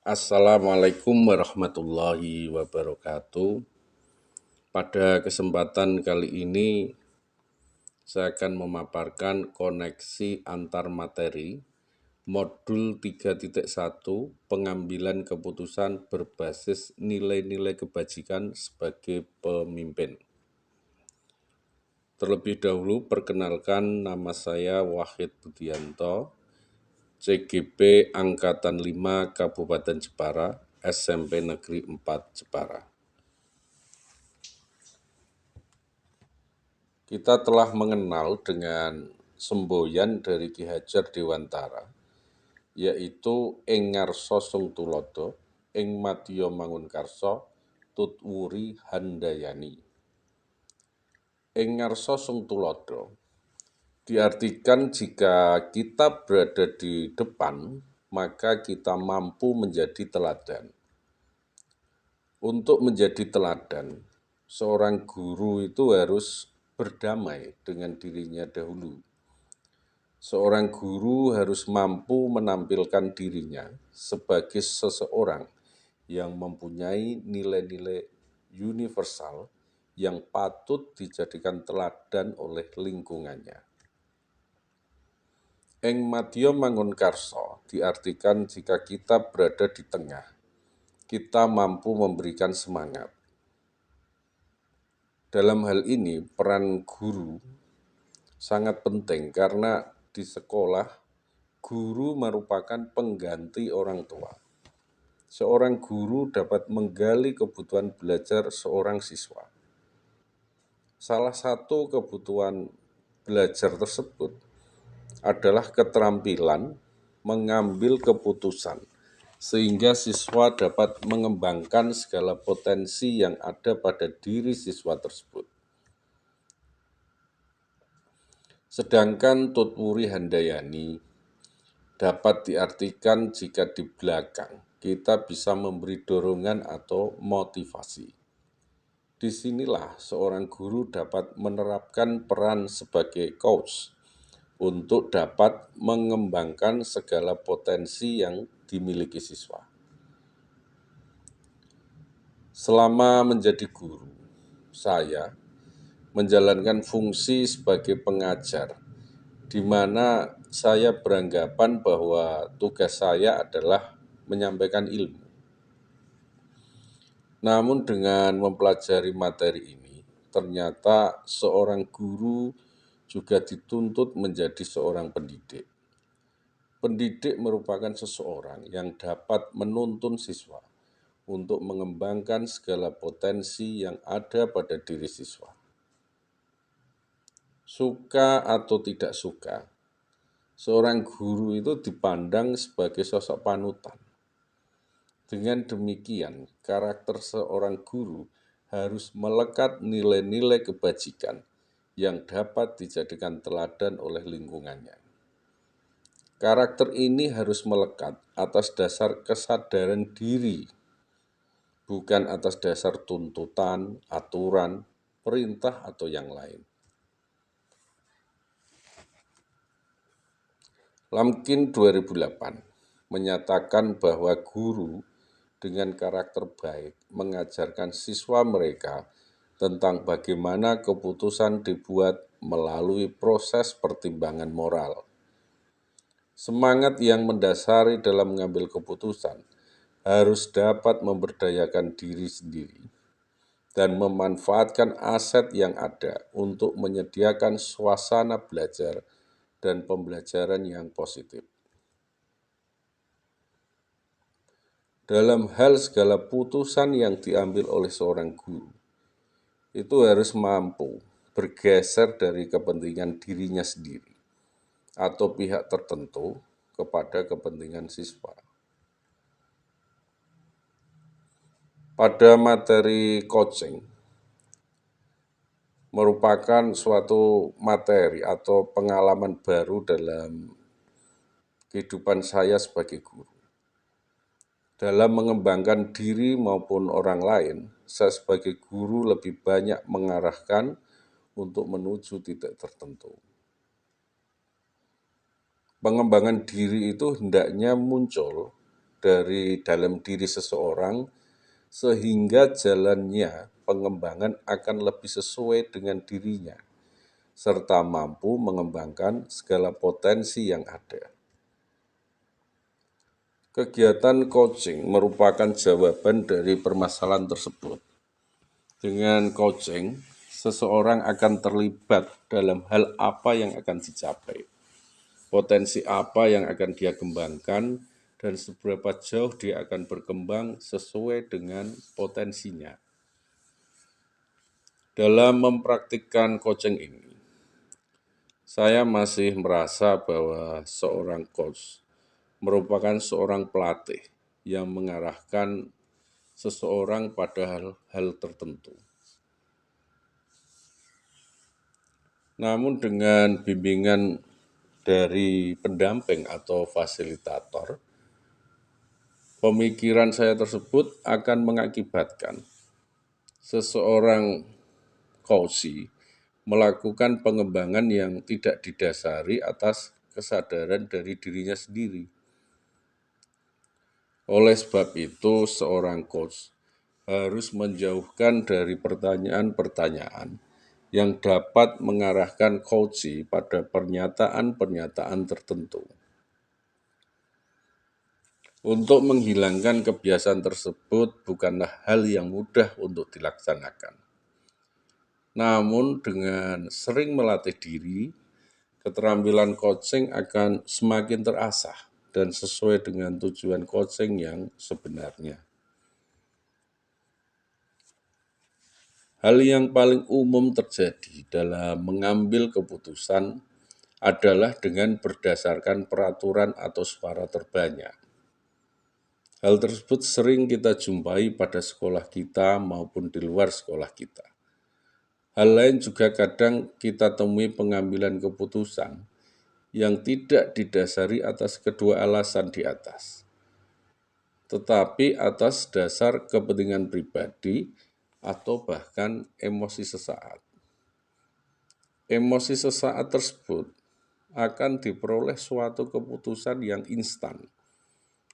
Assalamualaikum warahmatullahi wabarakatuh. Pada kesempatan kali ini, saya akan memaparkan koneksi antar materi modul 3.1 pengambilan keputusan berbasis nilai-nilai kebajikan sebagai pemimpin. Terlebih dahulu, perkenalkan nama saya Wahid Budianto, CGP Angkatan 5 Kabupaten Jepara, SMP Negeri 4 Jepara. Kita telah mengenal dengan semboyan dari Ki Hajar Dewantara, yaitu ing ngarsa sung tulodo, ing madya mangunkarsa, tutwuri handayani. Ing ngarsa sung tulodo diartikan jika kita berada di depan, maka kita mampu menjadi teladan. Untuk menjadi teladan, seorang guru itu harus berdamai dengan dirinya dahulu. Seorang guru harus mampu menampilkan dirinya sebagai seseorang yang mempunyai nilai-nilai universal yang patut dijadikan teladan oleh lingkungannya. Ing madya mangunkarsa diartikan jika kita berada di tengah, kita mampu memberikan semangat. Dalam hal ini, peran guru sangat penting karena di sekolah, guru merupakan pengganti orang tua. Seorang guru dapat menggali kebutuhan belajar seorang siswa. Salah satu kebutuhan belajar tersebut adalah keterampilan mengambil keputusan, sehingga siswa dapat mengembangkan segala potensi yang ada pada diri siswa tersebut. Sedangkan tutwuri handayani dapat diartikan jika di belakang kita bisa memberi dorongan atau motivasi. Disinilah seorang guru dapat menerapkan peran sebagai coach untuk dapat mengembangkan segala potensi yang dimiliki siswa. Selama menjadi guru, saya menjalankan fungsi sebagai pengajar, di mana saya beranggapan bahwa tugas saya adalah menyampaikan ilmu. Namun dengan mempelajari materi ini, ternyata seorang guru juga dituntut menjadi seorang pendidik. Pendidik merupakan seseorang yang dapat menuntun siswa untuk mengembangkan segala potensi yang ada pada diri siswa. Suka atau tidak suka, seorang guru itu dipandang sebagai sosok panutan. Dengan demikian, karakter seorang guru harus melekat nilai-nilai kebajikan yang dapat dijadikan teladan oleh lingkungannya. Karakter ini harus melekat atas dasar kesadaran diri, bukan atas dasar tuntutan, aturan, perintah, atau yang lain. Lamkin 2008 menyatakan bahwa guru dengan karakter baik mengajarkan siswa mereka tentang bagaimana keputusan dibuat melalui proses pertimbangan moral. Semangat yang mendasari dalam mengambil keputusan harus dapat memberdayakan diri sendiri dan memanfaatkan aset yang ada untuk menyediakan suasana belajar dan pembelajaran yang positif. Dalam hal segala putusan yang diambil oleh seorang guru, itu harus mampu bergeser dari kepentingan dirinya sendiri atau pihak tertentu kepada kepentingan siswa. Pada materi coaching, merupakan suatu materi atau pengalaman baru dalam kehidupan saya sebagai guru. Dalam mengembangkan diri maupun orang lain, saya sebagai guru lebih banyak mengarahkan untuk menuju titik tertentu. Pengembangan diri itu hendaknya muncul dari dalam diri seseorang sehingga jalannya pengembangan akan lebih sesuai dengan dirinya, serta mampu mengembangkan segala potensi yang ada. Kegiatan coaching merupakan jawaban dari permasalahan tersebut. Dengan coaching, seseorang akan terlibat dalam hal apa yang akan dicapai, potensi apa yang akan dia kembangkan, dan seberapa jauh dia akan berkembang sesuai dengan potensinya. Dalam mempraktikkan coaching ini, saya masih merasa bahwa seorang coach merupakan seorang pelatih yang mengarahkan seseorang pada hal tertentu. Namun dengan bimbingan dari pendamping atau fasilitator, pemikiran saya tersebut akan mengakibatkan seseorang coach melakukan pengembangan yang tidak didasari atas kesadaran dari dirinya sendiri. Oleh sebab itu, seorang coach harus menjauhkan dari pertanyaan-pertanyaan yang dapat mengarahkan coach pada pernyataan-pernyataan tertentu. Untuk menghilangkan kebiasaan tersebut bukanlah hal yang mudah untuk dilaksanakan. Namun dengan sering melatih diri, keterampilan coaching akan semakin terasah dan sesuai dengan tujuan coaching yang sebenarnya. Hal yang paling umum terjadi dalam mengambil keputusan adalah dengan berdasarkan peraturan atau suara terbanyak. Hal tersebut sering kita jumpai pada sekolah kita maupun di luar sekolah kita. Hal lain juga kadang kita temui pengambilan keputusan yang tidak didasari atas kedua alasan di atas, tetapi atas dasar kepentingan pribadi atau bahkan emosi sesaat. Emosi sesaat tersebut akan diperoleh suatu keputusan yang instan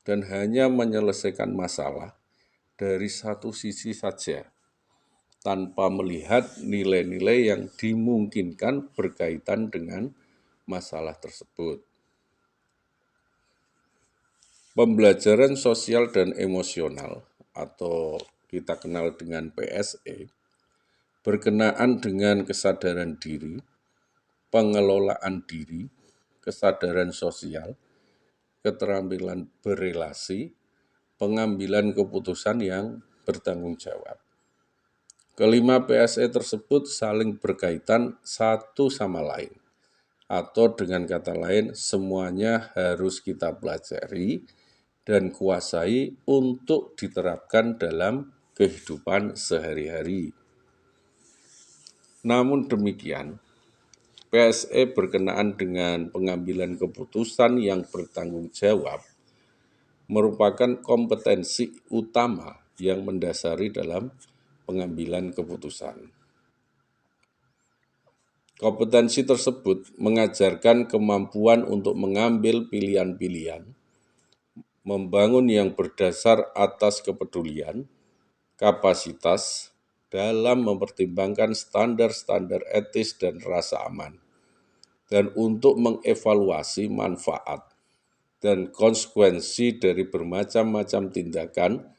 dan hanya menyelesaikan masalah dari satu sisi saja, tanpa melihat nilai-nilai yang dimungkinkan berkaitan dengan masalah tersebut. Pembelajaran sosial dan emosional atau kita kenal dengan PSE berkenaan dengan kesadaran diri, pengelolaan diri, kesadaran sosial, keterampilan berelasi, pengambilan keputusan yang bertanggung jawab. Kelima PSE tersebut saling berkaitan satu sama lain, atau dengan kata lain semuanya harus kita pelajari dan kuasai untuk diterapkan dalam kehidupan sehari-hari. Namun demikian, PSE berkenaan dengan pengambilan keputusan yang bertanggung jawab merupakan kompetensi utama yang mendasari dalam pengambilan keputusan. Kompetensi tersebut mengajarkan kemampuan untuk mengambil pilihan-pilihan, membangun yang berdasar atas kepedulian, kapasitas, dalam mempertimbangkan standar-standar etis dan rasa aman, dan untuk mengevaluasi manfaat dan konsekuensi dari bermacam-macam tindakan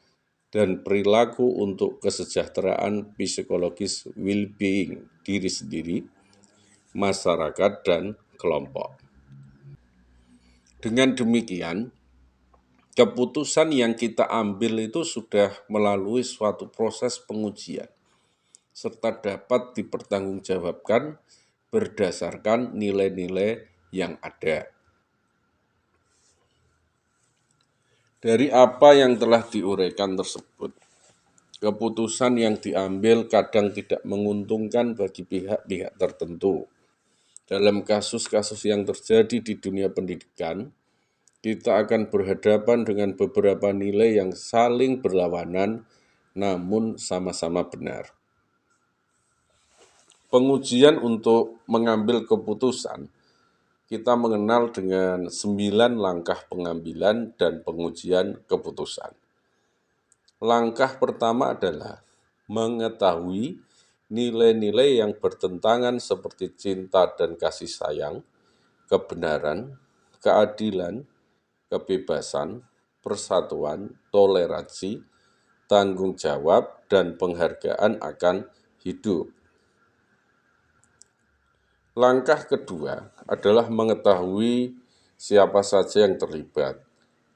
dan perilaku untuk kesejahteraan psikologis well-being diri sendiri, masyarakat, dan kelompok. Dengan demikian, keputusan yang kita ambil itu sudah melalui suatu proses pengujian, serta dapat dipertanggungjawabkan berdasarkan nilai-nilai yang ada. Dari apa yang telah diuraikan tersebut, keputusan yang diambil kadang tidak menguntungkan bagi pihak-pihak tertentu. Dalam kasus-kasus yang terjadi di dunia pendidikan, kita akan berhadapan dengan beberapa nilai yang saling berlawanan namun sama-sama benar. Pengujian untuk mengambil keputusan kita mengenal dengan 9 langkah pengambilan dan pengujian keputusan. Langkah pertama adalah mengetahui nilai-nilai yang bertentangan seperti cinta dan kasih sayang, kebenaran, keadilan, kebebasan, persatuan, toleransi, tanggung jawab, dan penghargaan akan hidup. Langkah kedua adalah mengetahui siapa saja yang terlibat.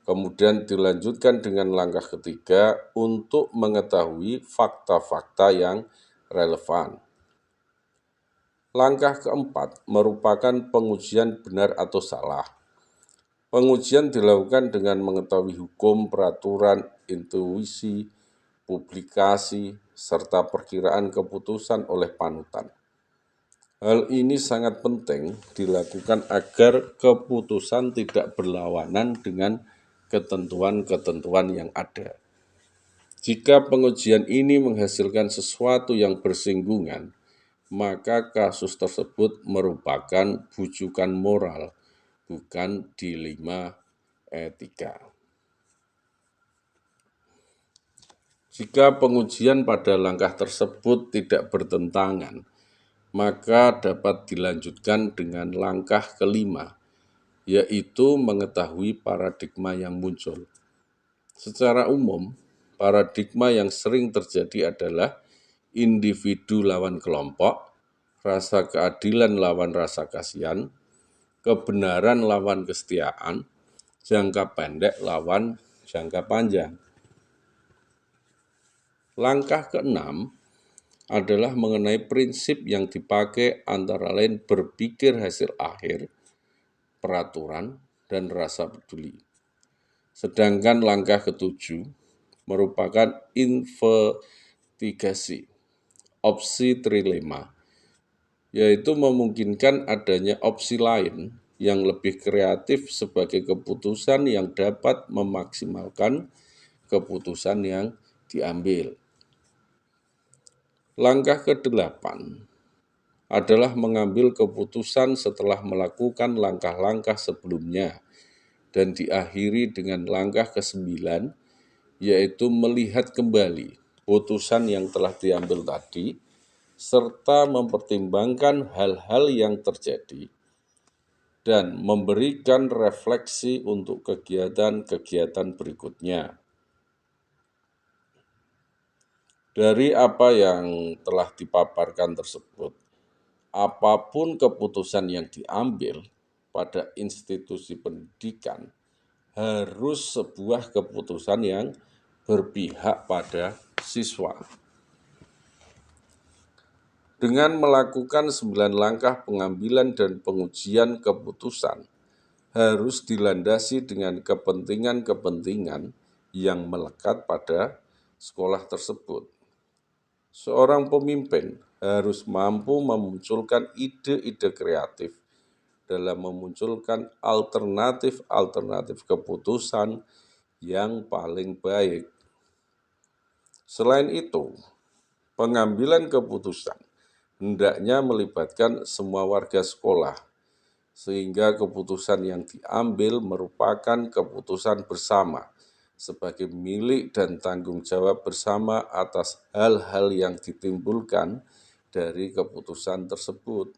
Kemudian dilanjutkan dengan langkah ketiga untuk mengetahui fakta-fakta yang relevan. Langkah keempat merupakan pengujian benar atau salah. Pengujian dilakukan dengan mengetahui hukum, peraturan, intuisi, publikasi, serta perkiraan keputusan oleh panutan. Hal ini sangat penting dilakukan agar keputusan tidak berlawanan dengan ketentuan-ketentuan yang ada. Jika pengujian ini menghasilkan sesuatu yang bersinggungan, maka kasus tersebut merupakan bujukan moral, bukan dilema etika. Jika pengujian pada langkah tersebut tidak bertentangan, maka dapat dilanjutkan dengan langkah kelima, yaitu mengetahui paradigma yang muncul. Secara umum, paradigma yang sering terjadi adalah individu lawan kelompok, rasa keadilan lawan rasa kasihan, kebenaran lawan kesetiaan, jangka pendek lawan jangka panjang. Langkah keenam adalah mengenai prinsip yang dipakai antara lain berpikir hasil akhir, peraturan, dan rasa peduli. Sedangkan langkah ketujuh merupakan investigasi, opsi trilema, yaitu memungkinkan adanya opsi lain yang lebih kreatif sebagai keputusan yang dapat memaksimalkan keputusan yang diambil. Langkah ke-8 adalah mengambil keputusan setelah melakukan langkah-langkah sebelumnya dan diakhiri dengan langkah ke-9, yaitu melihat kembali putusan yang telah diambil tadi serta mempertimbangkan hal-hal yang terjadi dan memberikan refleksi untuk kegiatan-kegiatan berikutnya. Dari apa yang telah dipaparkan tersebut, apapun keputusan yang diambil pada institusi pendidikan harus sebuah keputusan yang berpihak pada siswa. Dengan melakukan 9 langkah pengambilan dan pengujian keputusan, harus dilandasi dengan kepentingan-kepentingan yang melekat pada sekolah tersebut. Seorang pemimpin harus mampu memunculkan ide-ide kreatif dalam memunculkan alternatif-alternatif keputusan yang paling baik. Selain itu, pengambilan keputusan hendaknya melibatkan semua warga sekolah, sehingga keputusan yang diambil merupakan keputusan bersama sebagai milik dan tanggung jawab bersama atas hal-hal yang ditimbulkan dari keputusan tersebut.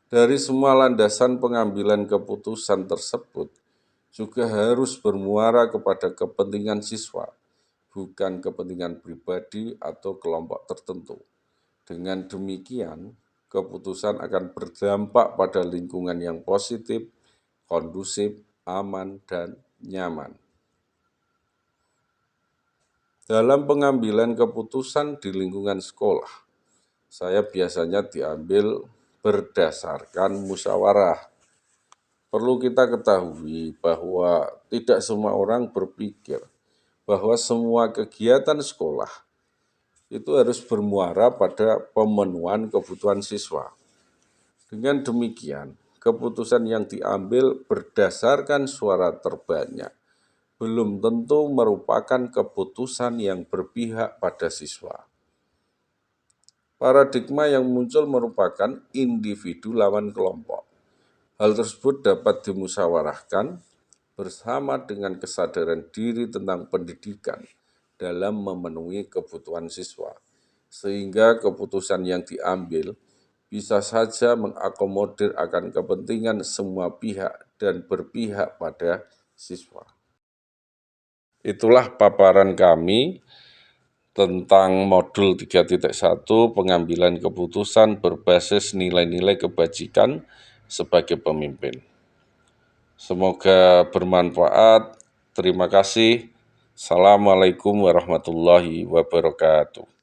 Dari semua landasan pengambilan keputusan tersebut juga harus bermuara kepada kepentingan siswa, bukan kepentingan pribadi atau kelompok tertentu. Dengan demikian, keputusan akan berdampak pada lingkungan yang positif, kondusif, aman, dan nyaman. Dalam pengambilan keputusan di lingkungan sekolah, saya biasanya diambil berdasarkan musyawarah. Perlu kita ketahui bahwa tidak semua orang berpikir bahwa semua kegiatan sekolah itu harus bermuara pada pemenuhan kebutuhan siswa. Dengan demikian, keputusan yang diambil berdasarkan suara terbanyak belum tentu merupakan keputusan yang berpihak pada siswa. Paradigma yang muncul merupakan individu lawan kelompok. Hal tersebut dapat dimusyawarahkan bersama dengan kesadaran diri tentang pendidikan dalam memenuhi kebutuhan siswa, sehingga keputusan yang diambil bisa saja mengakomodir akan kepentingan semua pihak dan berpihak pada siswa. Itulah paparan kami tentang modul 3.1 pengambilan keputusan berbasis nilai-nilai kebajikan sebagai pemimpin. Semoga bermanfaat. Terima kasih. Assalamualaikum warahmatullahi wabarakatuh.